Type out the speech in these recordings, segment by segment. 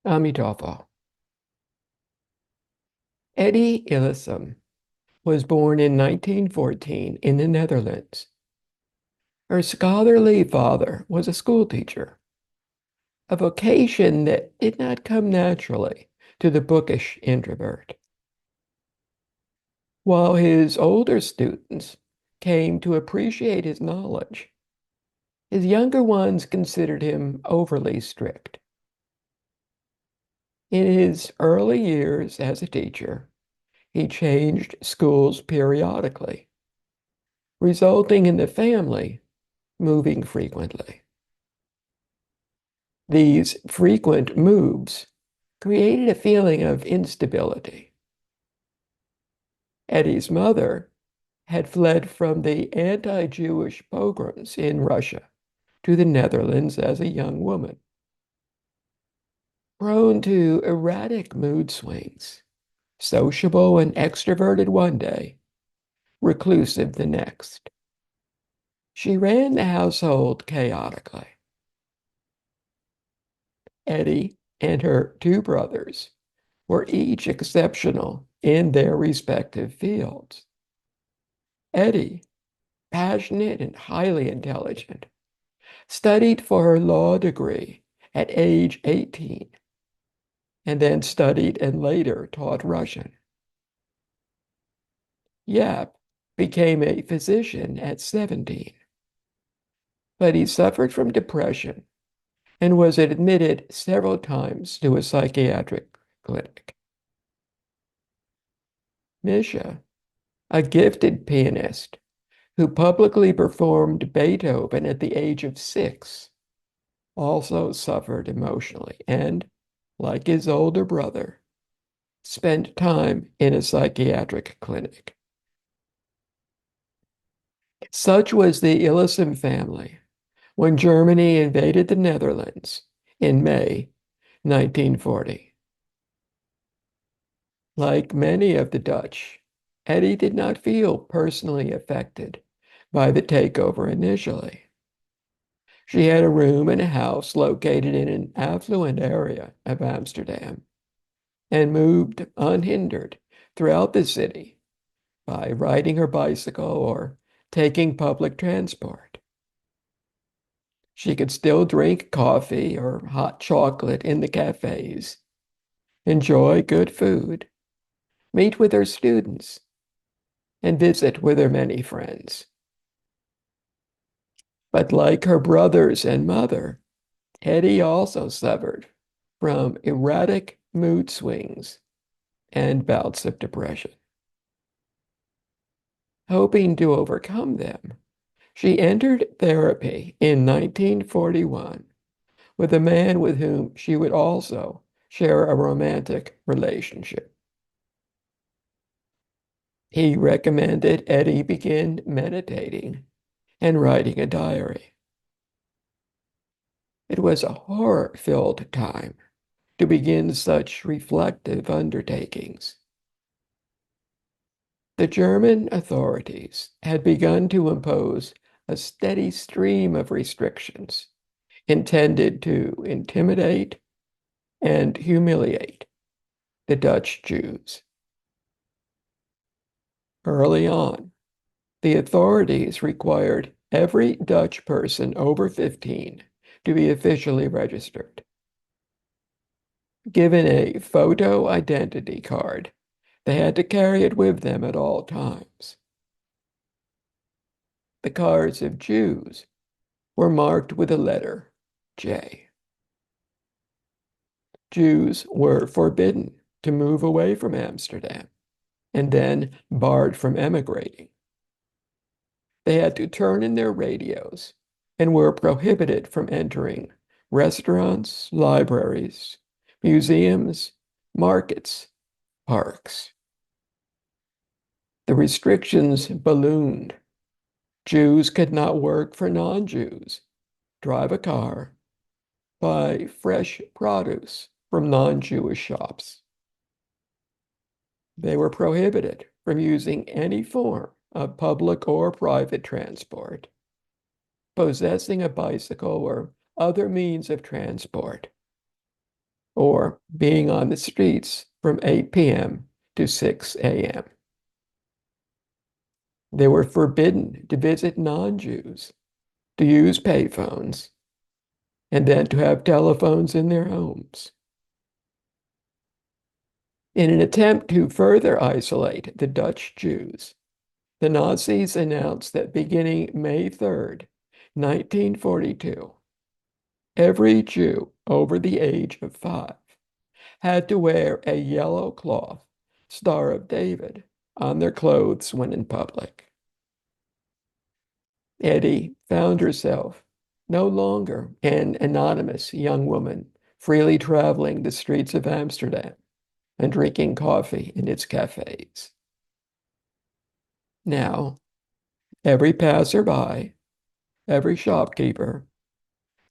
Amitabha. Eddie Illesum was born in 1914 in the Netherlands. Her scholarly father was a schoolteacher, a vocation that did not come naturally to the bookish introvert. While his older students came to appreciate his knowledge, his younger ones considered him overly strict. In his early years as a teacher, he changed schools periodically, resulting in the family moving frequently. These frequent moves created a feeling of instability. Eddie's mother had fled from the anti-Jewish pogroms in Russia to the Netherlands as a young woman. Prone to erratic mood swings, sociable and extroverted one day, reclusive the next. She ran the household chaotically. Eddie and her two brothers were each exceptional in their respective fields. Eddie, passionate and highly intelligent, studied for her law degree at age 18 and then studied and later taught Russian. Yap became a physician at 17, but he suffered from depression and was admitted several times to a psychiatric clinic. Misha, a gifted pianist who publicly performed Beethoven at the age of 6, also suffered emotionally and, like his older brother, spent time in a psychiatric clinic. Such was the Illesum family when Germany invaded the Netherlands in May 1940. Like many of the Dutch, Eddie did not feel personally affected by the takeover initially. She had a room in a house located in an affluent area of Amsterdam and moved unhindered throughout the city by riding her bicycle or taking public transport. She could still drink coffee or hot chocolate in the cafes, enjoy good food, meet with her students, and visit with her many friends. But like her brothers and mother, Eddie also suffered from erratic mood swings and bouts of depression. Hoping to overcome them, she entered therapy in 1941 with a man with whom she would also share a romantic relationship. He recommended Eddie begin meditating and writing a diary. It was a horror-filled time to begin such reflective undertakings. The German authorities had begun to impose a steady stream of restrictions intended to intimidate and humiliate the Dutch Jews. Early on, the authorities required every Dutch person over 15 to be officially registered. Given a photo identity card, they had to carry it with them at all times. The cards of Jews were marked with the letter J. Jews were forbidden to move away from Amsterdam and then barred from emigrating. They had to turn in their radios and were prohibited from entering restaurants, libraries, museums, markets, parks. The restrictions ballooned. Jews could not work for non-Jews, drive a car, buy fresh produce from non-Jewish shops. They were prohibited from using any form of public or private transport, possessing a bicycle or other means of transport, or being on the streets from 8 p.m. to 6 a.m. They were forbidden to visit non-Jews, to use payphones, and then to have telephones in their homes. In an attempt to further isolate the Dutch Jews, the Nazis announced that beginning May 3rd, 1942, every Jew over the age of 5 had to wear a yellow cloth Star of David on their clothes when in public. Eddie found herself no longer an anonymous young woman freely traveling the streets of Amsterdam and drinking coffee in its cafes. Now, every passerby, every shopkeeper,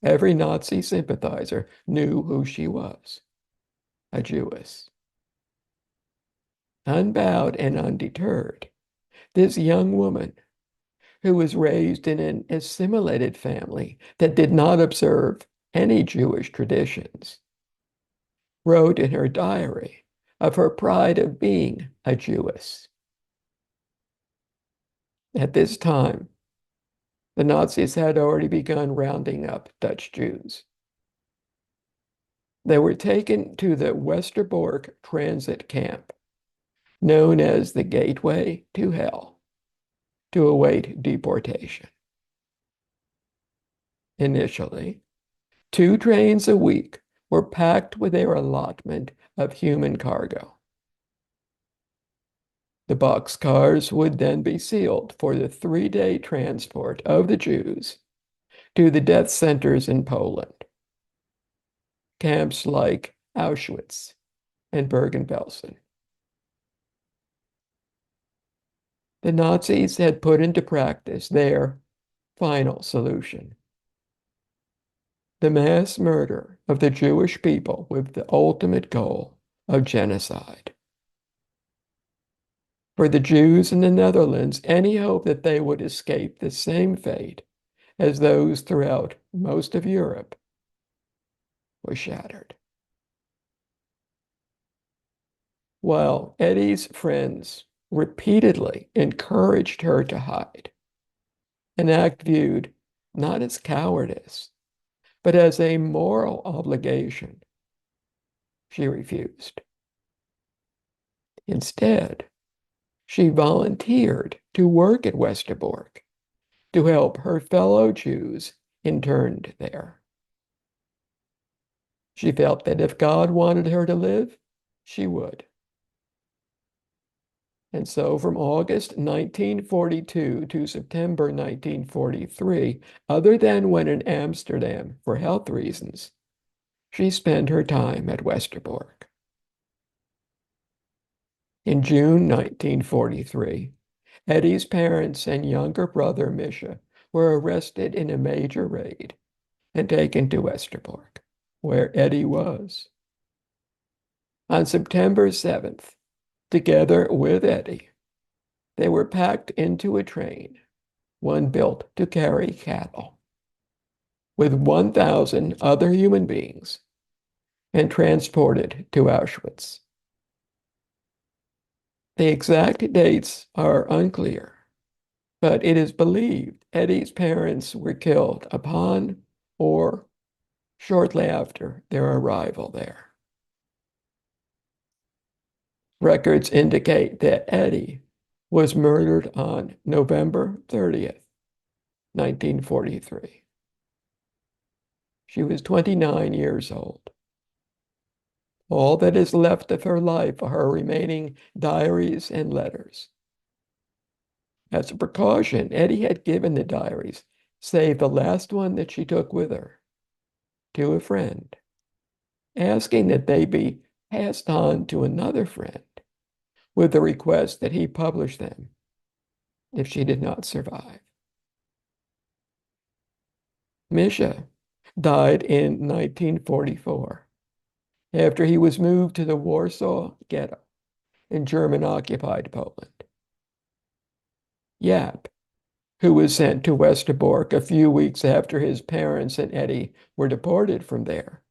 every Nazi sympathizer knew who she was, a Jewess. Unbowed and undeterred, this young woman, who was raised in an assimilated family that did not observe any Jewish traditions, wrote in her diary of her pride of being a Jewess. At this time, the Nazis had already begun rounding up Dutch Jews. They were taken to the Westerbork transit camp, known as the Gateway to Hell, to await deportation. Initially, 2 trains a week were packed with their allotment of human cargo. The boxcars would then be sealed for the 3-day transport of the Jews to the death centers in Poland, camps like Auschwitz and Bergen-Belsen. The Nazis had put into practice their final solution: the mass murder of the Jewish people with the ultimate goal of genocide. For the Jews in the Netherlands, any hope that they would escape the same fate as those throughout most of Europe was shattered. While Eddie's friends repeatedly encouraged her to hide, an act viewed not as cowardice, but as a moral obligation, she refused. Instead, she volunteered to work at Westerbork to help her fellow Jews interned there. She felt that if God wanted her to live, she would. And so from August 1942 to September 1943, other than when in Amsterdam for health reasons, she spent her time at Westerbork. In June 1943, Eddie's parents and younger brother Misha were arrested in a major raid and taken to Westerbork, where Eddie was. On September 7th, together with Eddie, they were packed into a train, one built to carry cattle, with 1,000 other human beings, and transported to Auschwitz. The exact dates are unclear, but it is believed Eddie's parents were killed upon or shortly after their arrival there. Records indicate that Eddie was murdered on November 30th, 1943. She was 29 years old. All that is left of her life are her remaining diaries and letters. As a precaution, Eddie had given the diaries, save the last one that she took with her, to a friend, asking that they be passed on to another friend with the request that he publish them if she did not survive. Misha died in 1944 after he was moved to the Warsaw Ghetto in German-occupied Poland. Yap, who was sent to Westerbork a few weeks after his parents and Eddie were deported from there,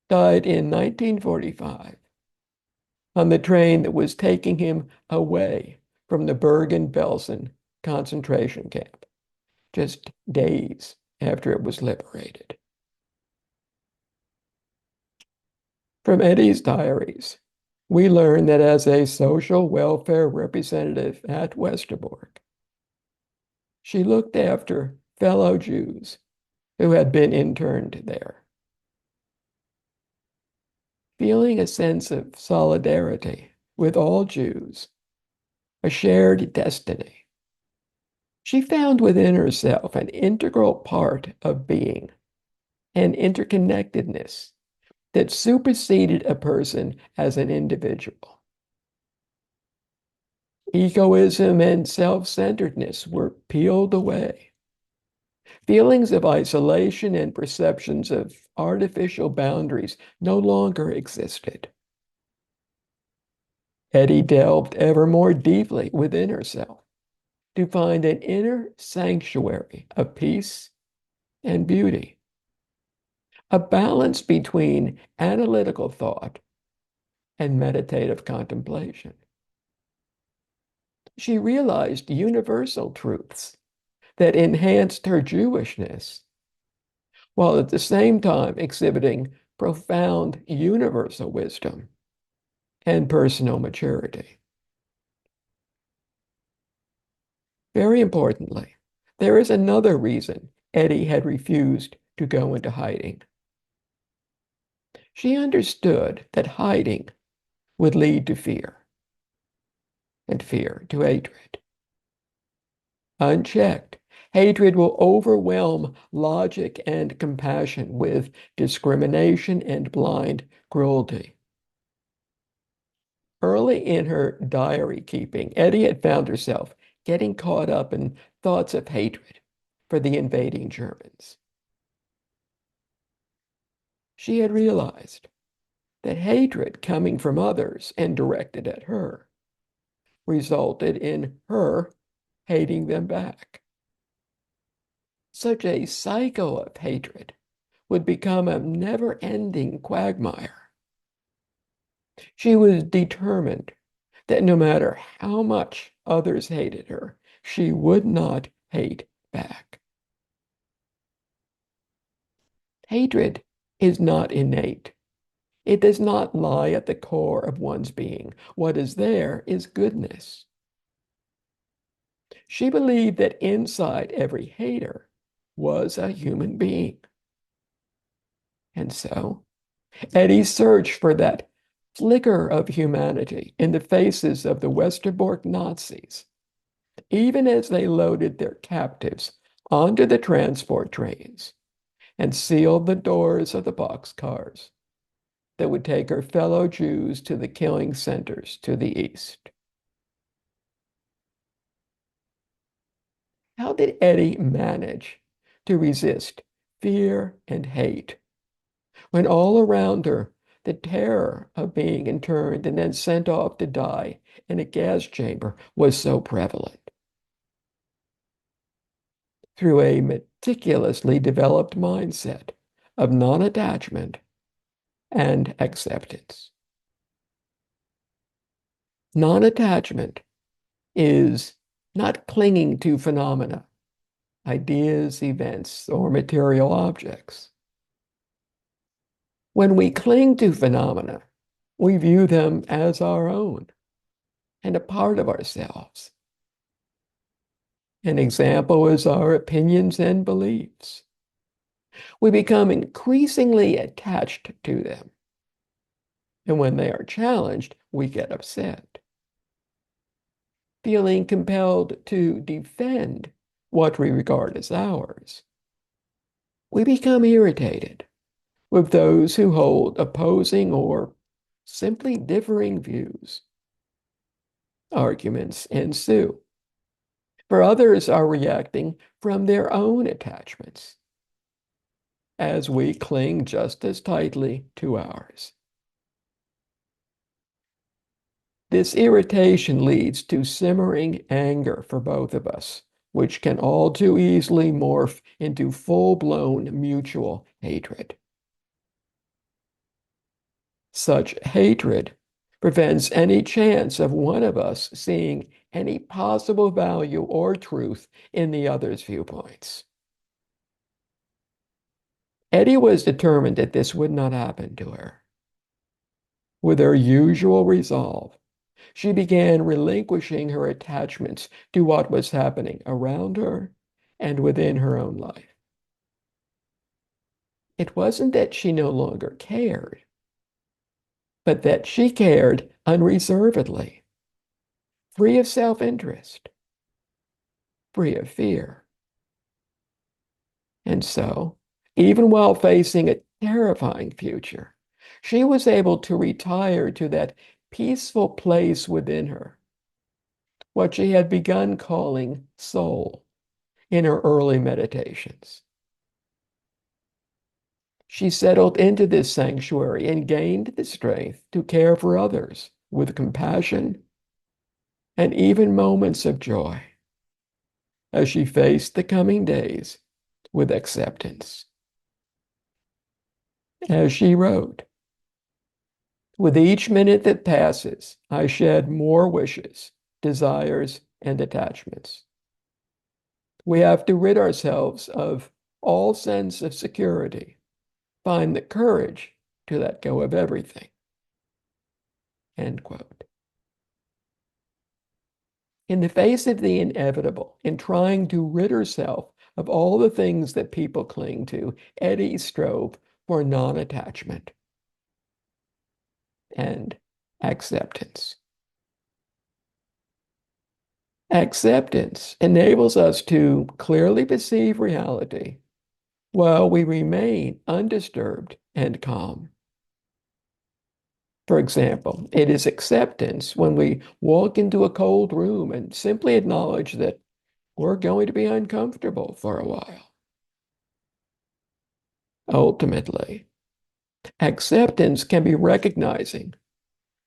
died in 1945 on the train that was taking him away from the Bergen-Belsen concentration camp, just days after it was liberated. From Eddie's diaries, we learn that as a social welfare representative at Westerbork, she looked after fellow Jews who had been interned there. Feeling a sense of solidarity with all Jews, a shared destiny, she found within herself an integral part of being, an interconnectedness that superseded a person as an individual. Egoism and self-centeredness were peeled away. Feelings of isolation and perceptions of artificial boundaries no longer existed. Eddie delved ever more deeply within herself to find an inner sanctuary of peace and beauty, a balance between analytical thought and meditative contemplation. She realized universal truths that enhanced her Jewishness, while at the same time exhibiting profound universal wisdom and personal maturity. Very importantly, there is another reason Eddie had refused to go into hiding. She understood that hiding would lead to fear, and fear to hatred. Unchecked, hatred will overwhelm logic and compassion with discrimination and blind cruelty. Early in her diary keeping, Eddie had found herself getting caught up in thoughts of hatred for the invading Germans. She had realized that hatred coming from others and directed at her resulted in her hating them back. Such a cycle of hatred would become a never-ending quagmire. She was determined that no matter how much others hated her, she would not hate back. Hatred is not innate. It does not lie at the core of one's being. What is there is goodness. She believed that inside every hater was a human being. And so, Eddie's search for that flicker of humanity in the faces of the Westerbork Nazis, even as they loaded their captives onto the transport trains and sealed the doors of the boxcars that would take her fellow Jews to the killing centers to the east. How did Eddie manage to resist fear and hate when all around her the terror of being interned and then sent off to die in a gas chamber was so prevalent? Through a meticulously developed mindset of non-attachment and acceptance. Non-attachment is not clinging to phenomena, ideas, events, or material objects. When we cling to phenomena, we view them as our own and a part of ourselves. An example is our opinions and beliefs. We become increasingly attached to them. And when they are challenged, we get upset, feeling compelled to defend what we regard as ours. We become irritated with those who hold opposing or simply differing views. Arguments ensue, for others are reacting from their own attachments, as we cling just as tightly to ours. This irritation leads to simmering anger for both of us, which can all too easily morph into full-blown mutual hatred. Such hatred prevents any chance of one of us seeing any possible value or truth in the other's viewpoints. Eddie was determined that this would not happen to her. With her usual resolve, she began relinquishing her attachments to what was happening around her and within her own life. It wasn't that she no longer cared, but that she cared unreservedly, free of self-interest, free of fear. And so, even while facing a terrifying future, she was able to retire to that peaceful place within her, what she had begun calling soul in her early meditations. She settled into this sanctuary and gained the strength to care for others with compassion and even moments of joy as she faced the coming days with acceptance. As she wrote, "With each minute that passes, I shed more wishes, desires, and attachments. We have to rid ourselves of all sense of security, find the courage to let go of everything." End quote. In the face of the inevitable, in trying to rid herself of all the things that people cling to, Eddie strove for non-attachment and acceptance. Acceptance enables us to clearly perceive reality while we remain undisturbed and calm. For example, it is acceptance when we walk into a cold room and simply acknowledge that we're going to be uncomfortable for a while. Ultimately, acceptance can be recognizing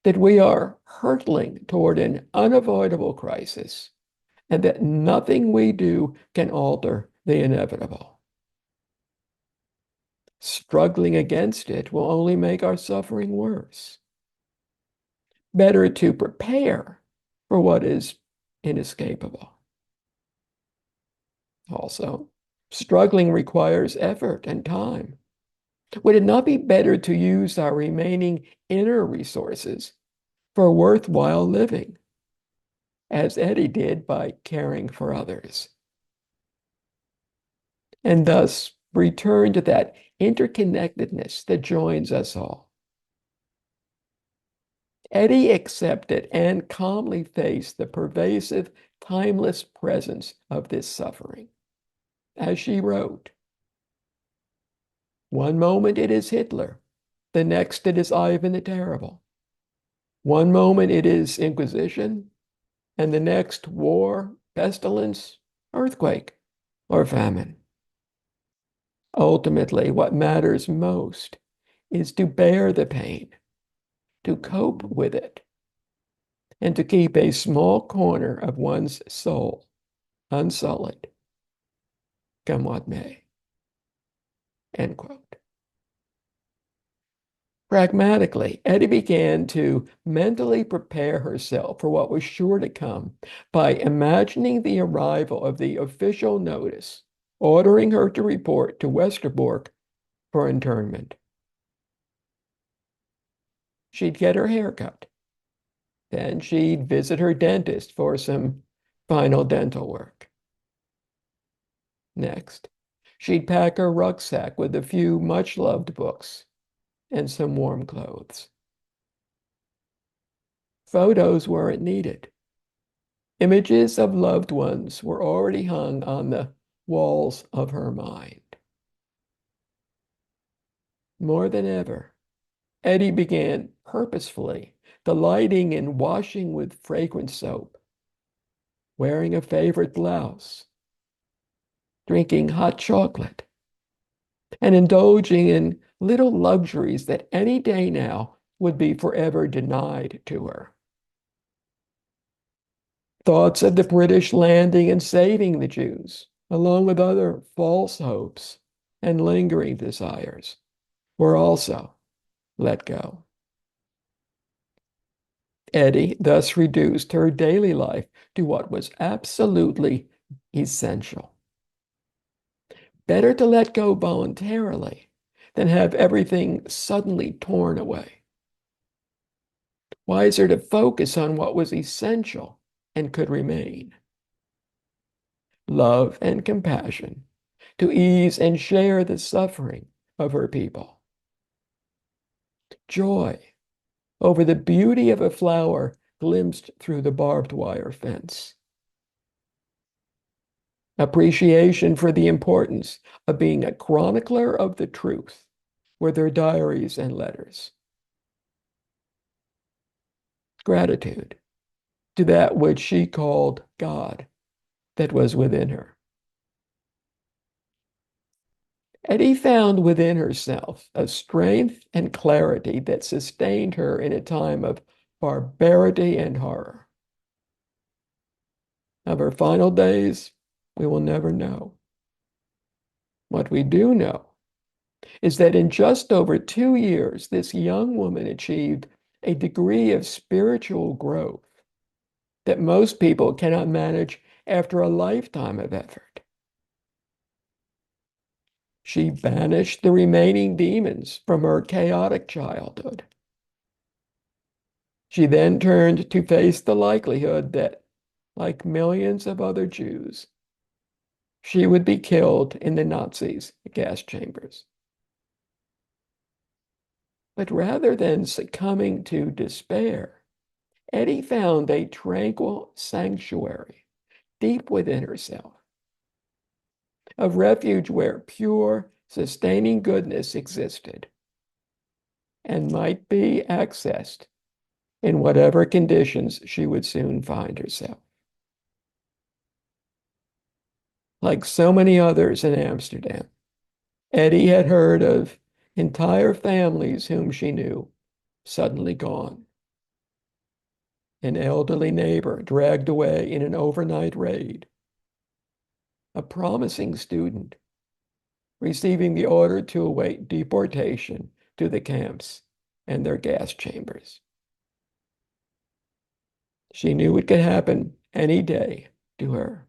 that we are hurtling toward an unavoidable crisis and that nothing we do can alter the inevitable. Struggling against it will only make our suffering worse. Better to prepare for what is inescapable. Also, struggling requires effort and time. Would it not be better to use our remaining inner resources for worthwhile living, as Eddie did by caring for others, and thus return to that interconnectedness that joins us all? Eddie accepted and calmly faced the pervasive, timeless presence of this suffering. As she wrote, "One moment it is Hitler, the next it is Ivan the Terrible. One moment it is Inquisition, and the next war, pestilence, earthquake, or famine. Ultimately, what matters most is to bear the pain, to cope with it, and to keep a small corner of one's soul unsullied, come what may." End quote. Pragmatically, Eddie began to mentally prepare herself for what was sure to come by imagining the arrival of the official notice ordering her to report to Westerbork for internment. She'd get her hair cut. Then she'd visit her dentist for some final dental work. Next, she'd pack her rucksack with a few much-loved books and some warm clothes. Photos weren't needed. Images of loved ones were already hung on the walls of her mind. More than ever, Eddie began purposefully delighting in washing with fragrant soap, wearing a favorite blouse, drinking hot chocolate, and indulging in little luxuries that any day now would be forever denied to her. Thoughts of the British landing and saving the Jews, along with other false hopes and lingering desires, were also let go. Eddie thus reduced her daily life to what was absolutely essential. Better to let go voluntarily than have everything suddenly torn away. Wiser to focus on what was essential and could remain. Love and compassion to ease and share the suffering of her people. Joy over the beauty of a flower glimpsed through the barbed wire fence. Appreciation for the importance of being a chronicler of the truth with their diaries and letters. Gratitude to that which she called God that was within her. Eddie found within herself a strength and clarity that sustained her in a time of barbarity and horror. Of her final days, we will never know. What we do know is that in just over 2 years, this young woman achieved a degree of spiritual growth that most people cannot manage after a lifetime of effort. She banished the remaining demons from her chaotic childhood. She then turned to face the likelihood that, like millions of other Jews, she would be killed in the Nazis' gas chambers. But rather than succumbing to despair, Eddie found a tranquil sanctuary deep within herself, a refuge where pure, sustaining goodness existed and might be accessed in whatever conditions she would soon find herself. Like so many others in Amsterdam, Eddie had heard of entire families whom she knew suddenly gone. An elderly neighbor dragged away in an overnight raid. A promising student receiving the order to await deportation to the camps and their gas chambers. She knew it could happen any day to her.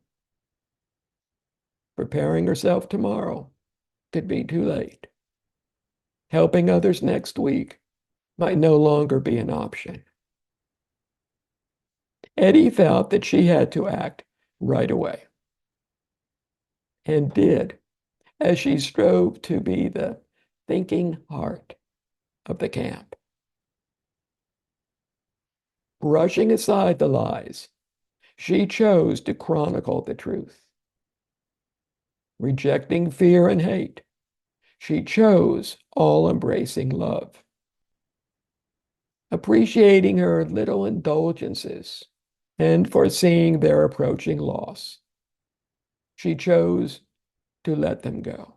Preparing herself tomorrow could be too late. Helping others next week might no longer be an option. Eddie felt that she had to act right away, and did, as she strove to be the thinking heart of the camp. Brushing aside the lies, she chose to chronicle the truth. Rejecting fear and hate, she chose all-embracing love. Appreciating her little indulgences and foreseeing their approaching loss, she chose to let them go.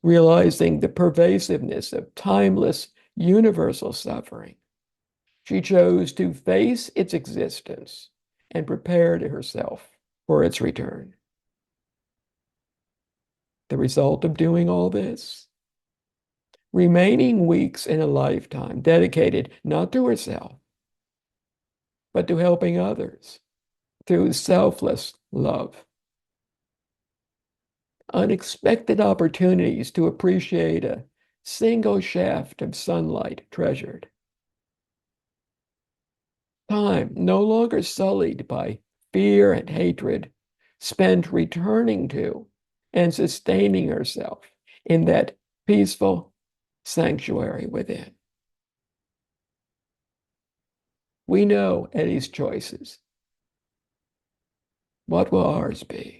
Realizing the pervasiveness of timeless, universal suffering, she chose to face its existence and prepare to herself for its return. The result of doing all this? Remaining weeks in a lifetime dedicated not to herself, but to helping others through selfless love. Unexpected opportunities to appreciate a single shaft of sunlight treasured. Time no longer sullied by fear and hatred, spent returning to and sustaining herself in that peaceful sanctuary within. We know Eddie's choices. What will ours be?